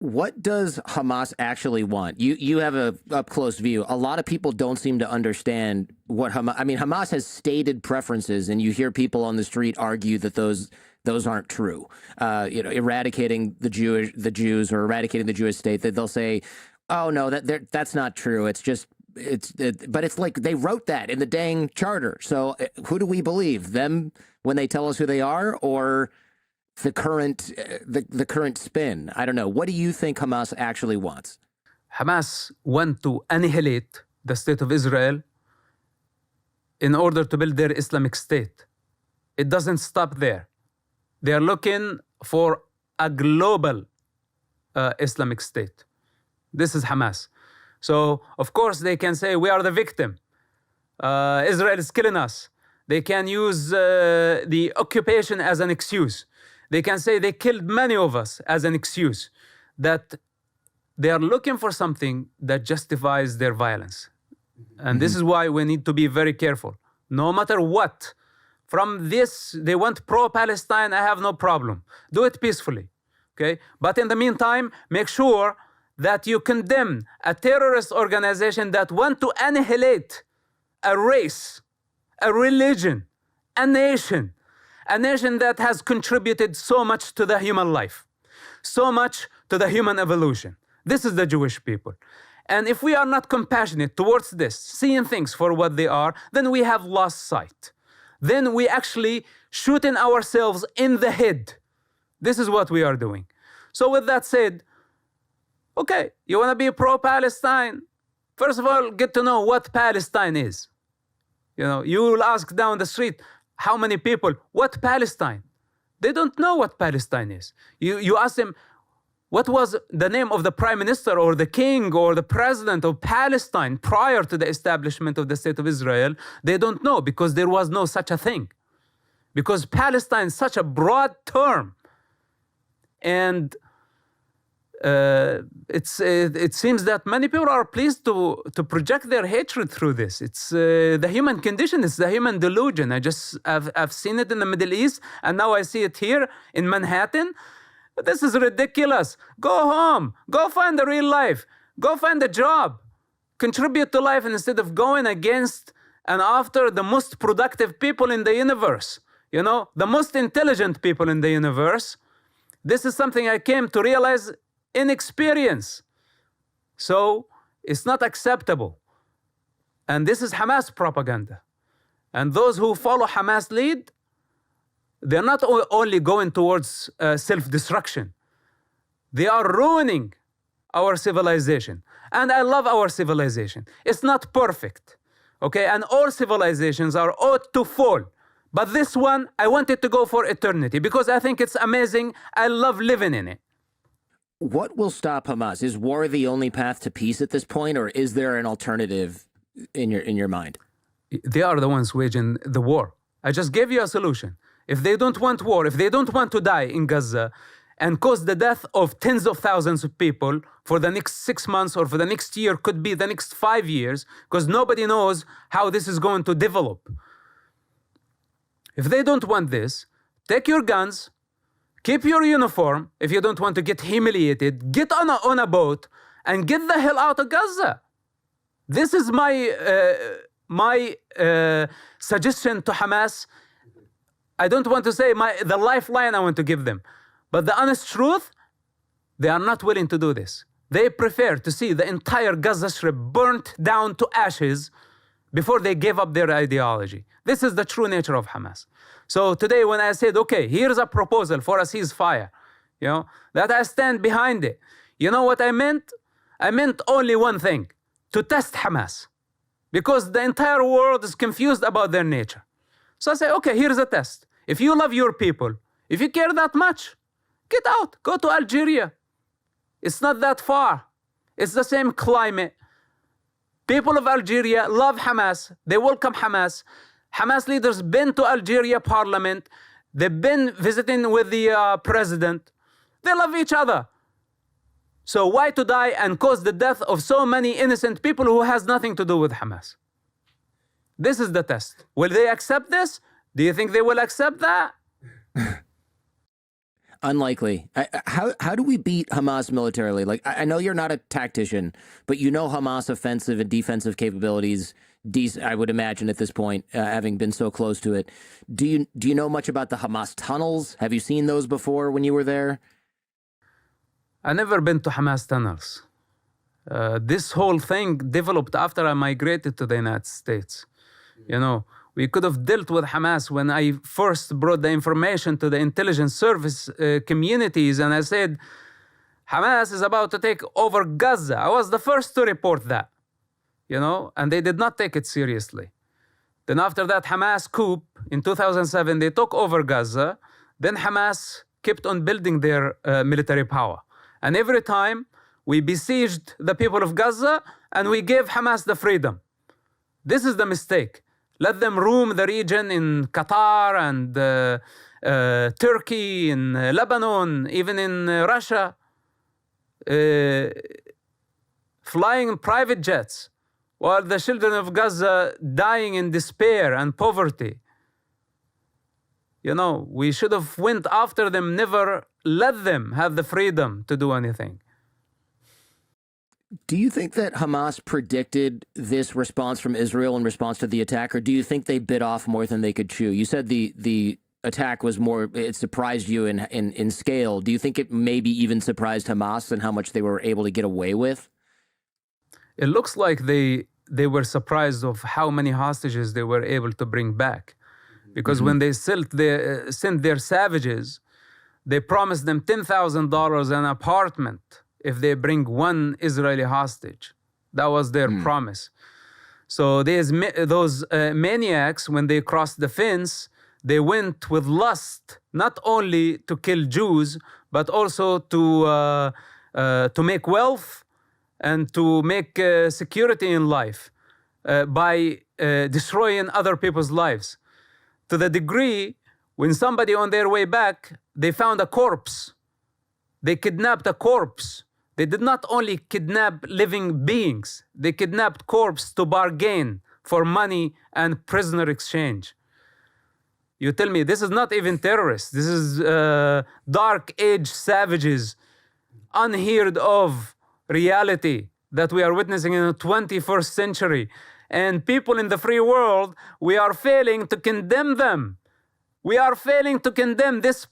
What does Hamas actually want? You have a up close view. A lot of people don't seem to understand what Hamas. I mean, Hamas has stated preferences, and you hear people on the street argue that those aren't true. Eradicating the Jews or eradicating the Jewish state. That they'll say, "Oh no, that's not true. It's just but it's like they wrote that in the dang charter. So who do we believe? Them when they tell us who they are, or the current spin? I don't know. What do you think Hamas actually wants? Hamas want to annihilate the state of Israel in order to build their Islamic state. It doesn't stop there. They are looking for a global Islamic state. This is Hamas. So, of course, they can say, we are the victim. Israel is killing us. They can use the occupation as an excuse. They can say they killed many of us as an excuse. That they are looking for something that justifies their violence. And this is why we need to be very careful. No matter what, from this, they want pro-Palestine, I have no problem. Do it peacefully, okay? But in the meantime, make sure that you condemn a terrorist organization that want to annihilate a race, a religion, a nation that has contributed so much to the human life, so much to the human evolution. This is the Jewish people. And if we are not compassionate towards this, seeing things for what they are, then we have lost sight. Then we actually shooting ourselves in the head. This is what we are doing. So with that said, okay, you want to be pro-Palestine? First of all, get to know what Palestine is. You will ask down the street, how many people, what Palestine? They don't know what Palestine is. You ask them, what was the name of the prime minister or the king or the president of Palestine prior to the establishment of the state of Israel? They don't know because there was no such a thing. Because Palestine is such a broad term. And it seems that many people are pleased to project their hatred through this. It's the human condition, it's the human delusion. I've seen it in the Middle East, and now I see it here in Manhattan. This is ridiculous. Go home, go find the real life, go find a job, contribute to life instead of going against and after the most productive people in the universe, the most intelligent people in the universe. This is something I came to realize in experience. So it's not acceptable. And this is Hamas propaganda. And those who follow Hamas lead, they're not only going towards self-destruction. They are ruining our civilization. And I love our civilization. It's not perfect, okay? And all civilizations are ought to fall. But this one, I want it to go for eternity because I think it's amazing. I love living in it. What will stop Hamas? Is war the only path to peace at this point, or is there an alternative in your mind? They are the ones waging the war. I just gave you a solution. If they don't want war, if they don't want to die in Gaza and cause the death of tens of thousands of people for the next 6 months or for the next year, could be the next 5 years, because nobody knows how this is going to develop. If they don't want this, take your guns, keep your uniform. If you don't want to get humiliated, get on a boat and get the hell out of Gaza. This is my suggestion to Hamas. I don't want to say the lifeline I want to give them. But the honest truth, they are not willing to do this. They prefer to see the entire Gaza Strip burnt down to ashes before they gave up their ideology. This is the true nature of Hamas. So today when I said, okay, here's a proposal for a ceasefire, that I stand behind it. You know what I meant? I meant only one thing, to test Hamas. Because the entire world is confused about their nature. So I say, okay, here's a test. If you love your people, if you care that much, get out, go to Algeria. It's not that far. It's the same climate. People of Algeria love Hamas. They welcome Hamas. Hamas leaders been to Algeria parliament. They've been visiting with the president. They love each other. So why to die and cause the death of so many innocent people who has nothing to do with Hamas? This is the test. Will they accept this? Do you think they will accept that? Unlikely. How do we beat Hamas militarily? Like, I know you're not a tactician, but you know Hamas offensive and defensive capabilities. I would imagine at this point, having been so close to it. Do you know much about the Hamas tunnels? Have you seen those before when you were there? I've never been to Hamas tunnels. This whole thing developed after I migrated to the United States. You know, we could have dealt with Hamas when I first brought the information to the intelligence service communities, and I said, Hamas is about to take over Gaza. I was the first to report that, you know, and they did not take it seriously. Then after that Hamas coup in 2007, they took over Gaza. Then Hamas kept on building their military power. And every time we besieged the people of Gaza and we gave Hamas the freedom. This is the mistake. Let them roam the region in Qatar and Turkey, in Lebanon, even in Russia, flying private jets, while the children of Gaza dying in despair and poverty. You know, we should have went after them, never let them have the freedom to do anything. Do you think that Hamas predicted this response from Israel in response to the attack, or do you think they bit off more than they could chew? You said the attack was more, it surprised you in scale. Do you think it maybe even surprised Hamas and how much they were able to get away with? It looks like they were surprised of how many hostages they were able to bring back. Because when they sent their savages, they promised them $10,000 an apartment if they bring one Israeli hostage. That was their promise. So those maniacs, when they crossed the fence, they went with lust, not only to kill Jews, but also to make wealth and to make security in life by destroying other people's lives. To the degree, when somebody on their way back, they found a corpse. They kidnapped a corpse. They did not only kidnap living beings, they kidnapped corpse to bargain for money and prisoner exchange. You tell me, this is not even terrorists. This is dark age savages, unheard of reality that we are witnessing in the 21st century. And people in the free world, we are failing to condemn them. We are failing to condemn this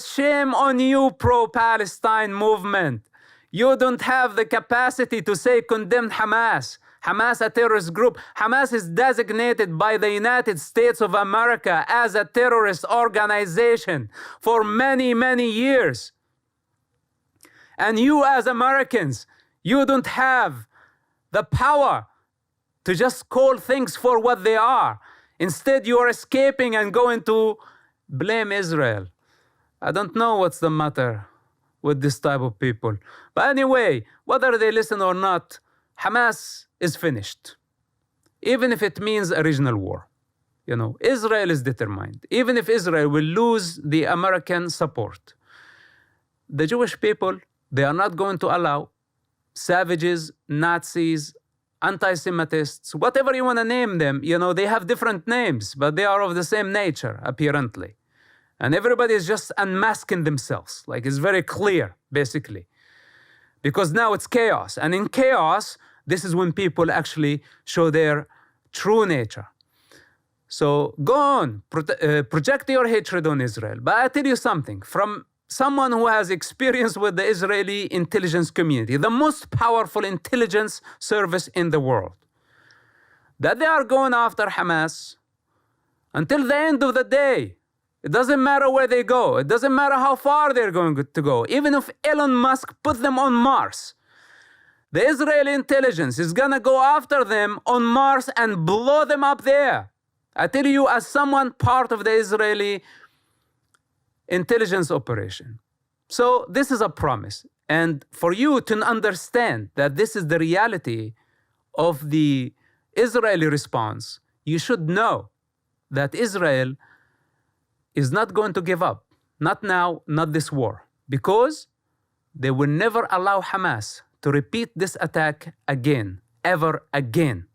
shame on you, pro-Palestine movement. You don't have the capacity to say condemn Hamas. Hamas, a terrorist group. Hamas is designated by the United States of America as a terrorist organization for many, many years. And you as Americans, you don't have the power to just call things for what they are. Instead, you are escaping and going to blame Israel. I don't know what's the matter with this type of people. But anyway, whether they listen or not, Hamas is finished. Even if it means a regional war. You know, Israel is determined. Even if Israel will lose the American support, the Jewish people, they are not going to allow savages, Nazis, anti-Semitists, whatever you want to name them, you know, they have different names, but they are of the same nature, apparently. And everybody is just unmasking themselves. Like, it's very clear, basically. Because now it's chaos. And in chaos, this is when people actually show their true nature. So go on, project your hatred on Israel. But I tell you something, from someone who has experience with the Israeli intelligence community, the most powerful intelligence service in the world, that they are going after Hamas until the end of the day. It doesn't matter where they go. It doesn't matter how far they're going to go. Even if Elon Musk put them on Mars, the Israeli intelligence is going to go after them on Mars and blow them up there. I tell you, as someone part of the Israeli intelligence operation. So this is a promise. And for you to understand that this is the reality of the Israeli response, you should know that Israel is not going to give up. Not now, not this war. Because they will never allow Hamas to repeat this attack again, ever again.